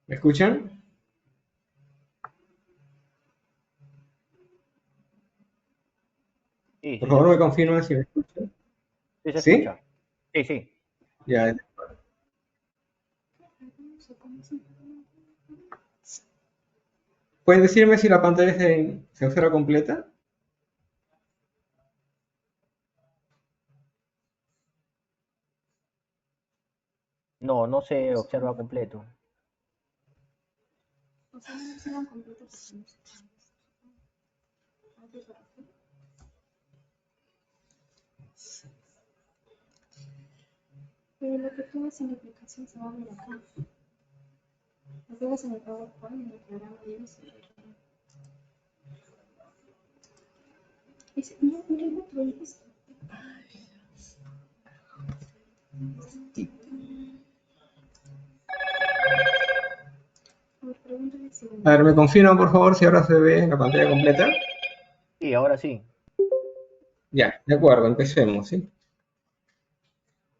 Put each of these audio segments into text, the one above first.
¿Me escuchan? Sí, Por sí se favor, me escucha. confirman si me escuchan. Sí se ¿Sí? escucha. Sí, sí. Ya. ¿Pueden decirme si la pantalla se observa completa? No, no se observa completo. A ver, ¿me confirman, por favor, si ahora se ve la pantalla completa? Sí, ahora sí. Ya, de acuerdo, empecemos, ¿sí?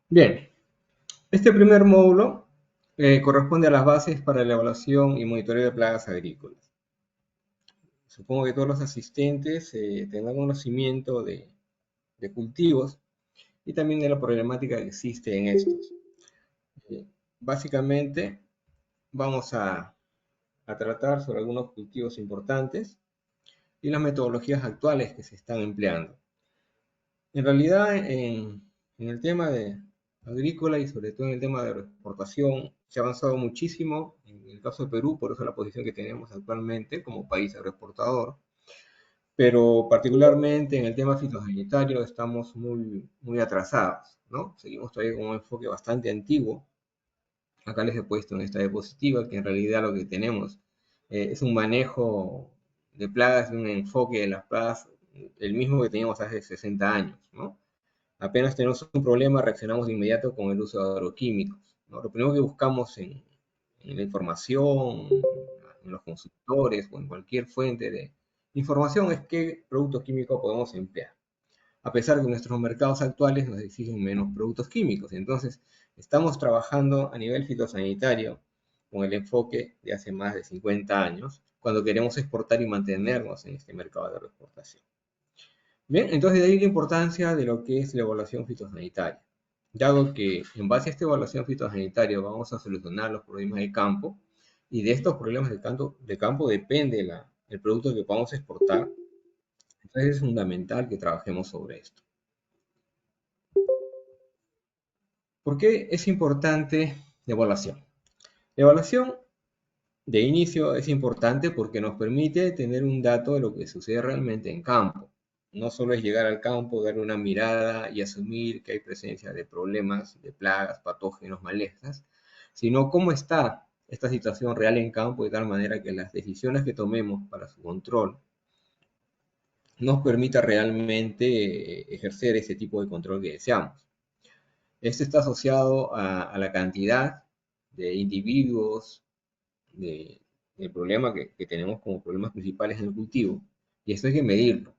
Bien, este primer módulo corresponde a las bases para la evaluación y monitoreo de plagas agrícolas. Supongo que todos los asistentes tendrán conocimiento de cultivos y también de la problemática que existe en estos. Básicamente, vamos a tratar sobre algunos cultivos importantes y las metodologías actuales que se están empleando. En realidad, en el tema de agrícola y sobre todo en el tema de exportación, se ha avanzado muchísimo. En el caso de Perú, por eso la posición que tenemos actualmente como país agroexportador, pero particularmente en el tema fitosanitario estamos muy atrasados, ¿no? Seguimos todavía con un enfoque bastante antiguo. Acá les he puesto en esta diapositiva que en realidad lo que tenemos es un manejo de plagas, un enfoque de las plagas, el mismo que teníamos hace 60 años, ¿no? Apenas tenemos un problema, reaccionamos de inmediato con el uso de agroquímicos, ¿no? Lo primero que buscamos en la información, en los consultores o en cualquier fuente de información es qué producto químico podemos emplear, a pesar de que nuestros mercados actuales nos exigen menos productos químicos. Entonces, estamos trabajando a nivel fitosanitario con el enfoque de hace más de 50 años, cuando queremos exportar y mantenernos en este mercado de exportación. Bien, entonces de ahí la importancia de lo que es la evaluación fitosanitaria, dado que en base a esta evaluación fitosanitaria vamos a solucionar los problemas de campo, y de estos problemas de campo depende el producto que podamos exportar. Entonces es fundamental que trabajemos sobre esto. ¿Por qué es importante la evaluación? La evaluación de inicio es importante porque nos permite tener un dato de lo que sucede realmente en campo. No solo es llegar al campo, dar una mirada y asumir que hay presencia de problemas, de plagas, patógenos, malezas, sino cómo está esta situación real en campo de tal manera que las decisiones que tomemos para su control nos permita realmente ejercer ese tipo de control que deseamos. Esto está asociado a la cantidad de individuos, de, del problema que tenemos como problemas principales en el cultivo, y esto hay que medirlo.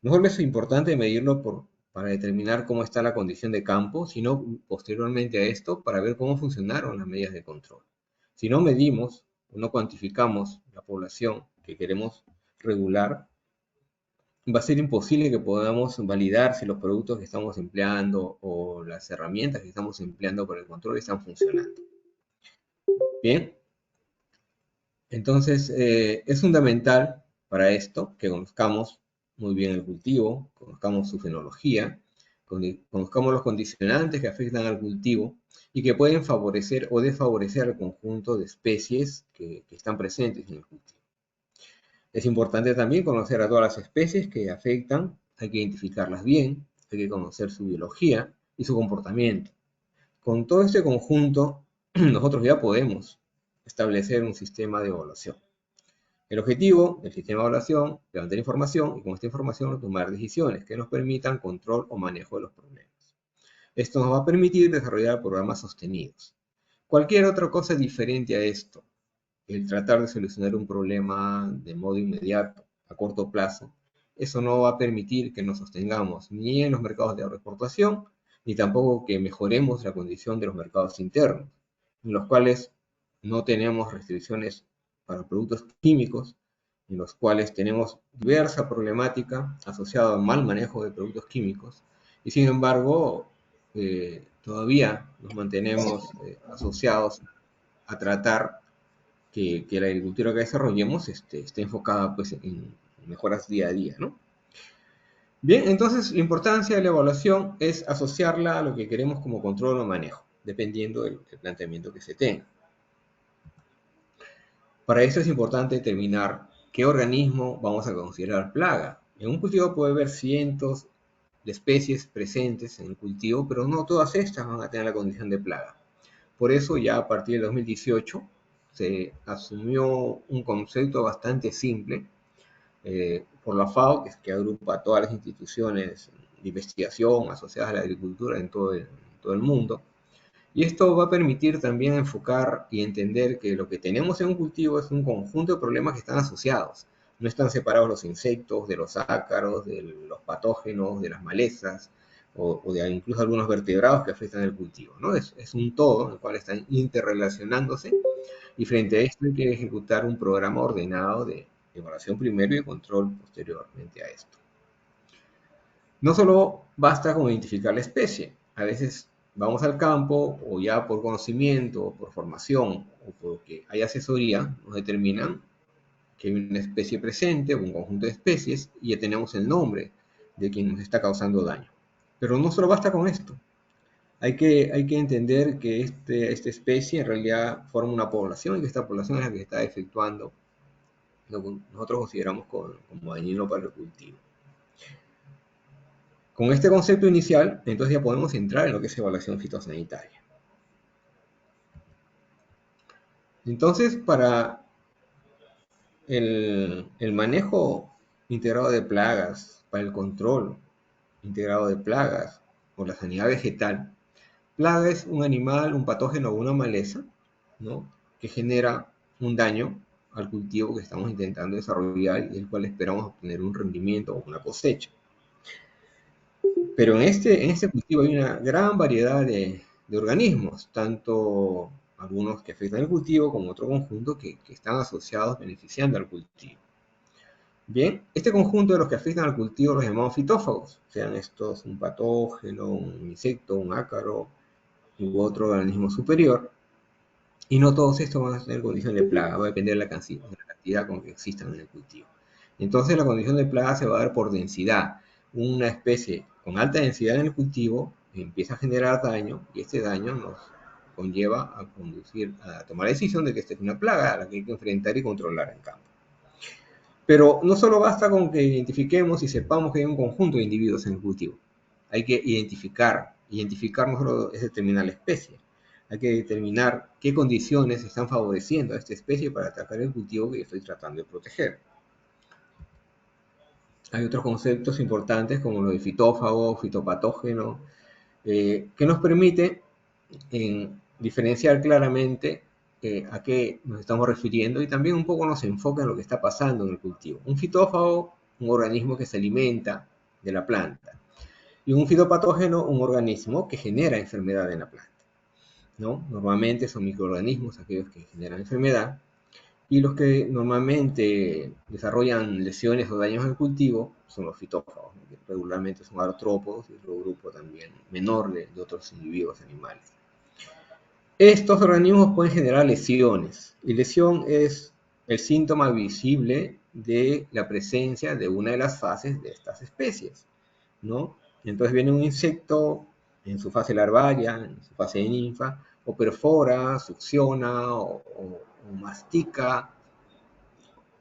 No solo es importante medirlo para determinar cómo está la condición de campo, sino posteriormente a esto para ver cómo funcionaron las medidas de control. Si no medimos o no cuantificamos la población que queremos regular, va a ser imposible que podamos validar si los productos que estamos empleando o las herramientas que estamos empleando para el control están funcionando. Bien, entonces es fundamental para esto que conozcamos muy bien el cultivo, conozcamos su fenología, conozcamos los condicionantes que afectan al cultivo y que pueden favorecer o desfavorecer al conjunto de especies que están presentes en el cultivo. Es importante también conocer a todas las especies que afectan, hay que identificarlas bien, hay que conocer su biología y su comportamiento. Con todo este conjunto, nosotros ya podemos establecer un sistema de evaluación. El objetivo del sistema de evaluación es levantar información y con esta información tomar decisiones que nos permitan control o manejo de los problemas. Esto nos va a permitir desarrollar programas sostenidos. Cualquier otra cosa diferente a esto, el tratar de solucionar un problema de modo inmediato, a corto plazo, eso no va a permitir que nos sostengamos ni en los mercados de agroexportación, ni tampoco que mejoremos la condición de los mercados internos, en los cuales no tenemos restricciones para productos químicos, en los cuales tenemos diversa problemática asociada al mal manejo de productos químicos, y sin embargo, todavía nos mantenemos asociados a tratar que la agricultura que desarrollemos esté enfocada pues, en mejoras día a día, ¿no? Bien, entonces la importancia de la evaluación es asociarla a lo que queremos como control o manejo, dependiendo del planteamiento que se tenga. Para eso es importante determinar qué organismo vamos a considerar plaga. En un cultivo puede haber cientos de especies presentes en el cultivo, pero no todas estas van a tener la condición de plaga. Por eso ya a partir de 2018 se asumió un concepto bastante simple por la FAO, que agrupa todas las instituciones de investigación asociadas a la agricultura en todo el mundo. Y esto va a permitir también enfocar y entender que lo que tenemos en un cultivo es un conjunto de problemas que están asociados. No están separados los insectos de los ácaros, de los patógenos, de las malezas o de incluso algunos vertebrados que afectan el cultivo, ¿no? Es un todo en el cual están interrelacionándose y frente a esto hay que ejecutar un programa ordenado de evaluación primero y de control posteriormente a esto. No solo basta con identificar la especie, a veces vamos al campo o ya por conocimiento, por formación o porque hay asesoría, nos determinan que hay una especie presente o un conjunto de especies y ya tenemos el nombre de quien nos está causando daño. Pero no solo basta con esto, hay que entender que esta especie en realidad forma una población y que esta población es la que está efectuando lo que nosotros consideramos como dañino para el cultivo. Con este concepto inicial, entonces ya podemos entrar en lo que es evaluación fitosanitaria. Entonces, para el manejo integrado de plagas, para el control integrado de plagas o la sanidad vegetal, plaga es un animal, un patógeno o una maleza, ¿no?, que genera un daño al cultivo que estamos intentando desarrollar y del cual esperamos obtener un rendimiento o una cosecha. Pero en este cultivo hay una gran variedad de organismos, tanto algunos que afectan el cultivo como otro conjunto que están asociados beneficiando al cultivo. Bien, este conjunto de los que afectan al cultivo los llamamos fitófagos, sean estos un patógeno, un insecto, un ácaro u otro organismo superior, y no todos estos van a tener condición de plaga, va a depender de la cantidad con que existan en el cultivo. Entonces la condición de plaga se va a dar por densidad. Una especie con alta densidad en el cultivo empieza a generar daño y este daño nos conlleva a conducir a tomar la decisión de que esta es una plaga a la que hay que enfrentar y controlar en campo. Pero no solo basta con que identifiquemos y sepamos que hay un conjunto de individuos en el cultivo. Hay que identificar. Identificar no solo es determinar la especie. Hay que determinar qué condiciones están favoreciendo a esta especie para atacar el cultivo que estoy tratando de proteger. Hay otros conceptos importantes como lo de fitófago, fitopatógeno, que nos permite diferenciar claramente a qué nos estamos refiriendo y también un poco nos enfoca en lo que está pasando en el cultivo. Un fitófago, un organismo que se alimenta de la planta, y un fitopatógeno, un organismo que genera enfermedad en la planta, ¿no? Normalmente son microorganismos aquellos que generan enfermedad, y los que normalmente desarrollan lesiones o daños en el cultivo son los fitófagos, ¿no?, que regularmente son artrópodos y otro grupo también menor de otros individuos animales. Estos organismos pueden generar lesiones, y lesión es el síntoma visible de la presencia de una de las fases de estas especies, ¿no? Entonces viene un insecto en su fase larvaria, en su fase de ninfa, o perfora, succiona, o mastica,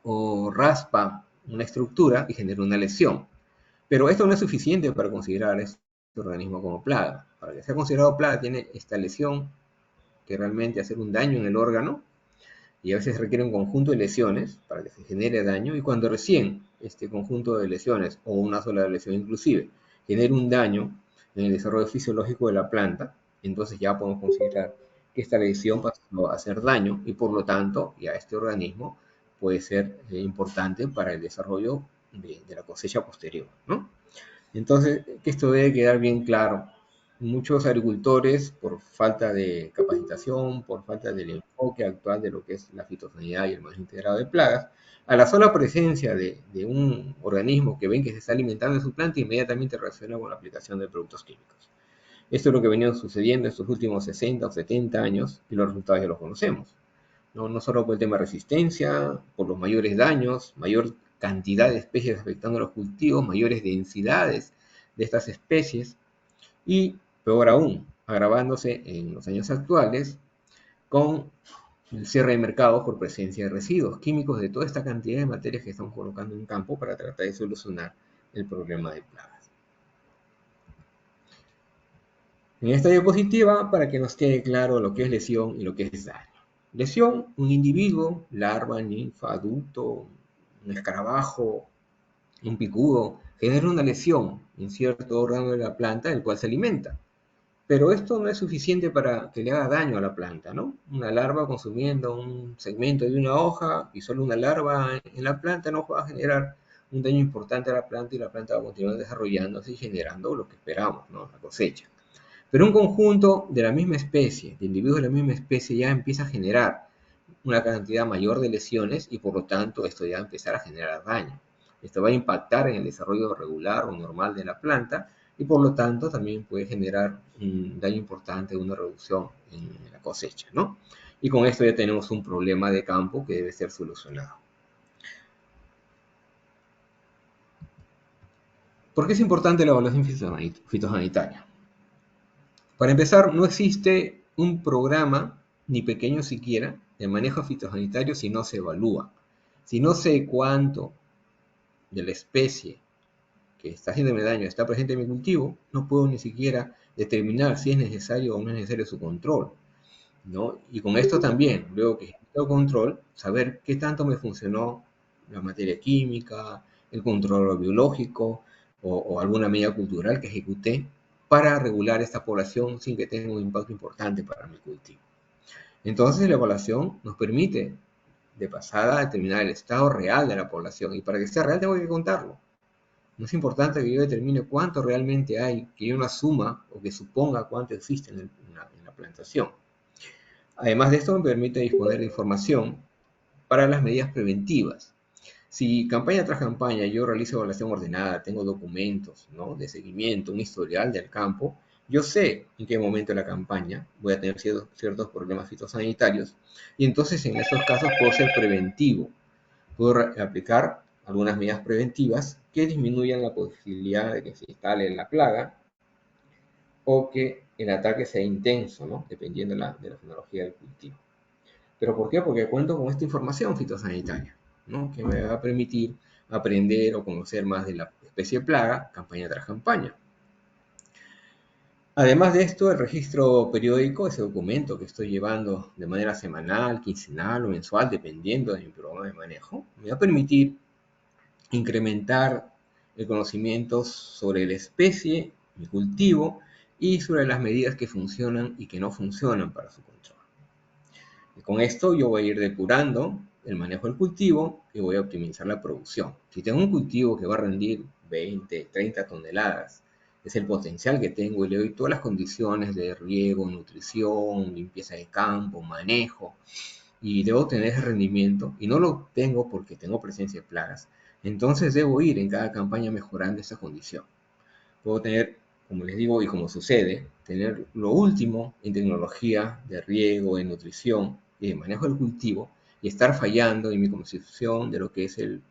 o raspa una estructura y genera una lesión. Pero esto no es suficiente para considerar este organismo como plaga. Para que sea considerado plaga tiene esta lesión que realmente hacer un daño en el órgano, y a veces requiere un conjunto de lesiones para que se genere daño, y cuando recién este conjunto de lesiones, o una sola lesión inclusive, genera un daño en el desarrollo fisiológico de la planta, entonces ya podemos considerar que esta lesión pasó a hacer daño y por lo tanto ya este organismo puede ser importante para el desarrollo de la cosecha posterior, ¿no? Entonces, que esto debe quedar bien claro muchos agricultores, por falta de capacitación, por falta del enfoque actual de lo que es la fitosanidad y el manejo integrado de plagas, a la sola presencia de un organismo que ven que se está alimentando de su planta, inmediatamente reacciona con la aplicación de productos químicos. Esto es lo que ha venido sucediendo estos últimos 60 o 70 años y los resultados ya los conocemos. No solo por el tema de resistencia, por los mayores daños, mayor cantidad de especies afectando a los cultivos, mayores densidades de estas especies y, peor aún, agravándose en los años actuales con el cierre de mercados por presencia de residuos químicos de toda esta cantidad de materias que estamos colocando en campo para tratar de solucionar el problema de plagas. En esta diapositiva, para que nos quede claro lo que es lesión y lo que es daño. Lesión, un individuo, larva, ninfa, adulto, un escarabajo, un picudo, genera una lesión en cierto órgano de la planta del cual se alimenta. Pero esto no es suficiente para que le haga daño a la planta, ¿no? Una larva consumiendo un segmento de una hoja y solo una larva en la planta no va a generar un daño importante a la planta y la planta va a continuar desarrollándose y generando lo que esperamos, ¿no? La cosecha. Pero un conjunto de la misma especie, de individuos de la misma especie, ya empieza a generar una cantidad mayor de lesiones y por lo tanto esto ya va a empezar a generar daño. Esto va a impactar en el desarrollo regular o normal de la planta y por lo tanto también puede generar un daño importante, una reducción en la cosecha, ¿no? Y con esto ya tenemos un problema de campo que debe ser solucionado. ¿Por qué es importante la evaluación fitosanitaria? Para empezar, no existe un programa, ni pequeño siquiera, de manejo fitosanitario si no se evalúa. Si no sé cuánto de la especie que está haciéndome daño está presente en mi cultivo, no puedo ni siquiera determinar si es necesario o no es necesario su control, ¿no? Y con esto también, luego que ejecuto control, saber qué tanto me funcionó la materia química, el control biológico o alguna medida cultural que ejecuté para regular esta población sin que tenga un impacto importante para mi cultivo. Entonces la evaluación nos permite de pasada determinar el estado real de la población y para que sea real tengo que contarlo. No es importante que yo determine cuánto realmente hay, que yo no asuma o que suponga cuánto existe en la plantación. Además de esto me permite disponer de información para las medidas preventivas. Si campaña tras campaña yo realizo evaluación ordenada, tengo documentos, ¿no?, de seguimiento, un historial del campo, yo sé en qué momento de la campaña voy a tener ciertos problemas fitosanitarios y entonces en esos casos puedo ser preventivo. Puedo aplicar algunas medidas preventivas que disminuyan la posibilidad de que se instale la plaga o que el ataque sea intenso, ¿no?, dependiendo de la tecnología del cultivo. ¿Pero por qué? Porque cuento con esta información fitosanitaria, ¿no?, que me va a permitir aprender o conocer más de la especie plaga campaña tras campaña. Además de esto, el registro periódico, ese documento que estoy llevando de manera semanal, quincenal o mensual, dependiendo de mi programa de manejo, me va a permitir incrementar el conocimiento sobre la especie, mi cultivo y sobre las medidas que funcionan y que no funcionan para su control. Y con esto yo voy a ir depurando el manejo del cultivo y voy a optimizar la producción. Si tengo un cultivo que va a rendir 20, 30 toneladas, es el potencial que tengo y le doy todas las condiciones de riego, nutrición, limpieza de campo, manejo, y debo tener ese rendimiento y no lo tengo porque tengo presencia de plagas, entonces debo ir en cada campaña mejorando esa condición. Puedo tener, como les digo y como sucede, tener lo último en tecnología de riego, de nutrición y de manejo del cultivo y estar fallando en mi concepción de lo que es el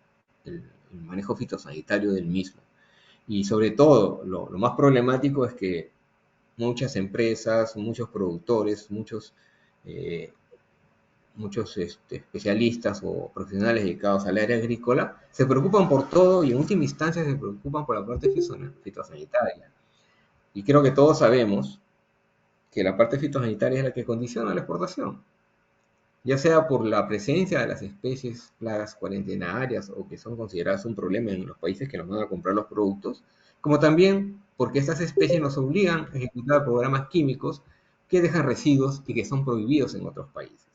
manejo fitosanitario del mismo. Y sobre todo, lo más problemático es que muchas empresas, muchos productores, muchos especialistas o profesionales dedicados al área agrícola se preocupan por todo y en última instancia se preocupan por la parte fitosanitaria. Y creo que todos sabemos que la parte fitosanitaria es la que condiciona la exportación, ya sea por la presencia de las especies plagas cuarentenarias o que son consideradas un problema en los países que nos van a comprar los productos, como también porque estas especies nos obligan a ejecutar programas químicos que dejan residuos y que son prohibidos en otros países.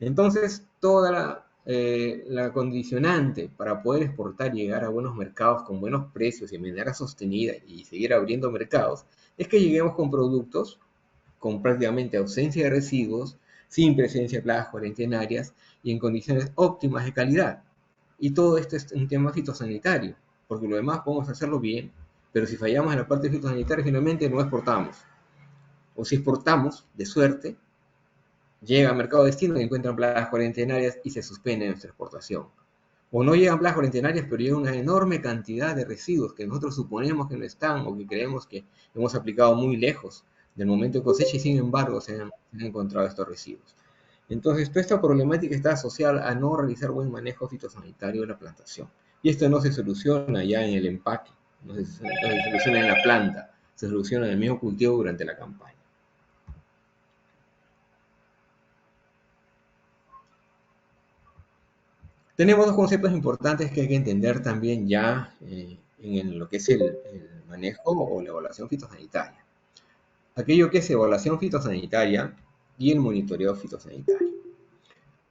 Entonces, toda la condicionante para poder exportar y llegar a buenos mercados con buenos precios y de manera sostenida y seguir abriendo mercados, es que lleguemos con productos con prácticamente ausencia de residuos, sin presencia de plagas cuarentenarias y en condiciones óptimas de calidad. Y todo esto es un tema fitosanitario, porque lo demás podemos hacerlo bien, pero si fallamos en la parte fitosanitaria, finalmente no exportamos. O si exportamos, de suerte, llega al mercado de destino y encuentran plagas cuarentenarias y se suspende nuestra exportación. O no llegan plagas cuarentenarias, pero llega una enorme cantidad de residuos que nosotros suponemos que no están o que creemos que hemos aplicado muy lejos del momento de cosecha y sin embargo se han encontrado estos residuos. Entonces, toda esta problemática está asociada a no realizar buen manejo fitosanitario de la plantación. Y esto no se soluciona ya en el empaque, no se soluciona en la planta, se soluciona en el mismo cultivo durante la campaña. Tenemos dos conceptos importantes que hay que entender también ya en lo que es el manejo o la evaluación fitosanitaria. Aquello que es evaluación fitosanitaria y el monitoreo fitosanitario.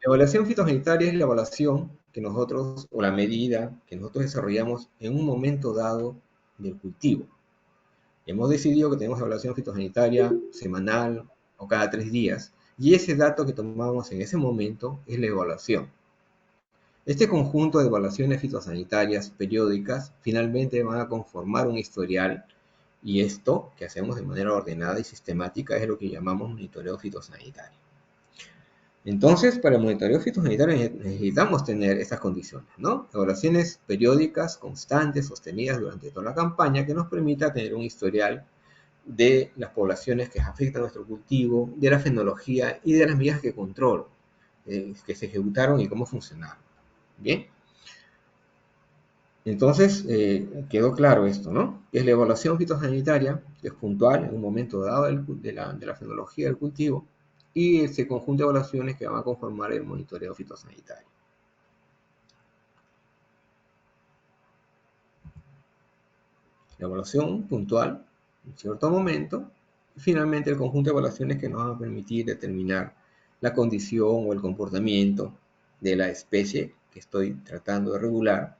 La evaluación fitosanitaria es la evaluación que nosotros, o la medida que nosotros desarrollamos en un momento dado del cultivo. Hemos decidido que tenemos evaluación fitosanitaria semanal o cada 3 días, y ese dato que tomamos en ese momento es la evaluación. Este conjunto de evaluaciones fitosanitarias periódicas finalmente van a conformar un historial y esto que hacemos de manera ordenada y sistemática es lo que llamamos monitoreo fitosanitario. Entonces, para el monitoreo fitosanitario necesitamos tener estas condiciones, ¿no? Evaluaciones periódicas, constantes, sostenidas durante toda la campaña que nos permita tener un historial de las poblaciones que afectan a nuestro cultivo, de la fenología y de las medidas de control que se ejecutaron y cómo funcionaron. Bien, entonces quedó claro esto, ¿no? Que es la evaluación fitosanitaria, que es puntual en un momento dado de la fenología del cultivo, y ese conjunto de evaluaciones que van a conformar el monitoreo fitosanitario. La evaluación puntual, en cierto momento, y finalmente el conjunto de evaluaciones que nos van a permitir determinar la condición o el comportamiento de la especie que estoy tratando de regular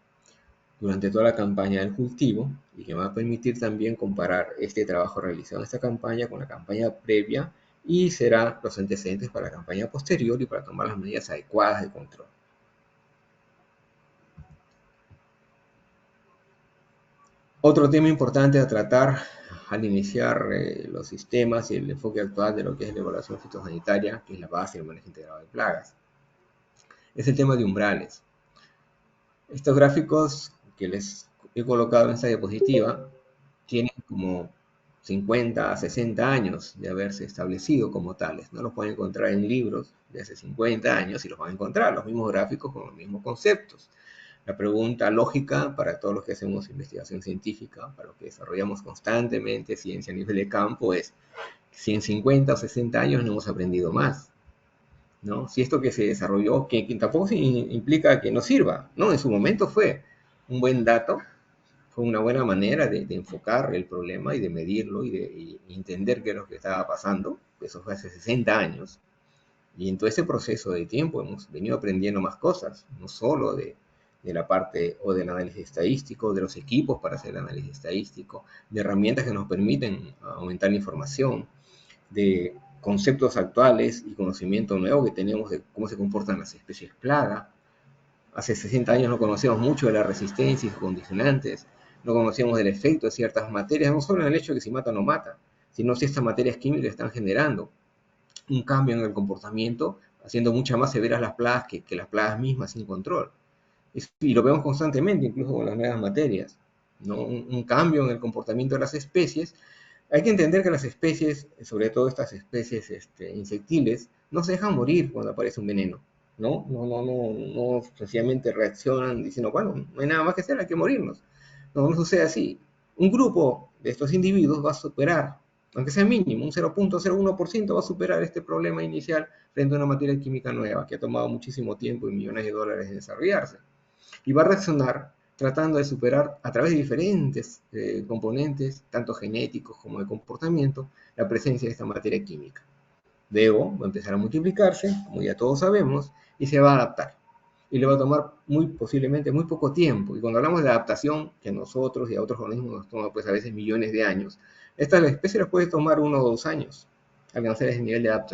durante toda la campaña del cultivo y que va a permitir también comparar este trabajo realizado en esta campaña con la campaña previa y será los antecedentes para la campaña posterior y para tomar las medidas adecuadas de control. Otro tema importante a tratar al iniciar los sistemas y el enfoque actual de lo que es la evaluación fitosanitaria, que es la base del manejo integrado de plagas, es el tema de umbrales. Estos gráficos que les he colocado en esta diapositiva tienen como 50 a 60 años de haberse establecido como tales. No los pueden encontrar en libros de hace 50 años y los van a encontrar, los mismos gráficos con los mismos conceptos. La pregunta lógica para todos los que hacemos investigación científica, para los que desarrollamos constantemente ciencia a nivel de campo, es si en 50 o 60 años no hemos aprendido más, ¿no? Si esto que se desarrolló, que tampoco implica que no sirva, ¿no? En su momento fue un buen dato, fue una buena manera de enfocar el problema y de medirlo y entender qué es lo que estaba pasando. Eso fue hace 60 años. Y en todo ese proceso de tiempo hemos venido aprendiendo más cosas, no solo de la parte o del análisis estadístico, de los equipos para hacer el análisis estadístico, de herramientas que nos permiten aumentar la información, de conceptos actuales y conocimiento nuevo que tenemos de cómo se comportan las especies plaga. Hace 60 años no conocíamos mucho de la resistencia y sus condicionantes, no conocíamos del efecto de ciertas materias, no solo en el hecho de que si mata o no mata, sino si estas materias químicas están generando un cambio en el comportamiento, haciendo muchas más severas las plagas que las plagas mismas sin control. Y lo vemos constantemente, incluso con las nuevas materias, ¿no? Un cambio en el comportamiento de las especies. Hay que entender que las especies, sobre todo estas especies insectiles, no se dejan morir cuando aparece un veneno, ¿no? No sencillamente reaccionan diciendo, bueno, no hay nada más que hacer, hay que morirnos. No sucede así. Un grupo de estos individuos va a superar, aunque sea mínimo, un 0.01% va a superar este problema inicial frente a una materia química nueva que ha tomado muchísimo tiempo y millones de dólares en desarrollarse. Y va a reaccionar tratando de superar a través de diferentes componentes, tanto genéticos como de comportamiento, la presencia de esta materia química. Luego va a empezar a multiplicarse, como ya todos sabemos, y se va a adaptar. y le va a tomar muy posiblemente muy poco tiempo. Y cuando hablamos de adaptación, que a nosotros y a otros organismos nos toma pues a veces millones de años, esta especie les puede tomar 1 o 2 años alcanzar ese nivel de adaptación.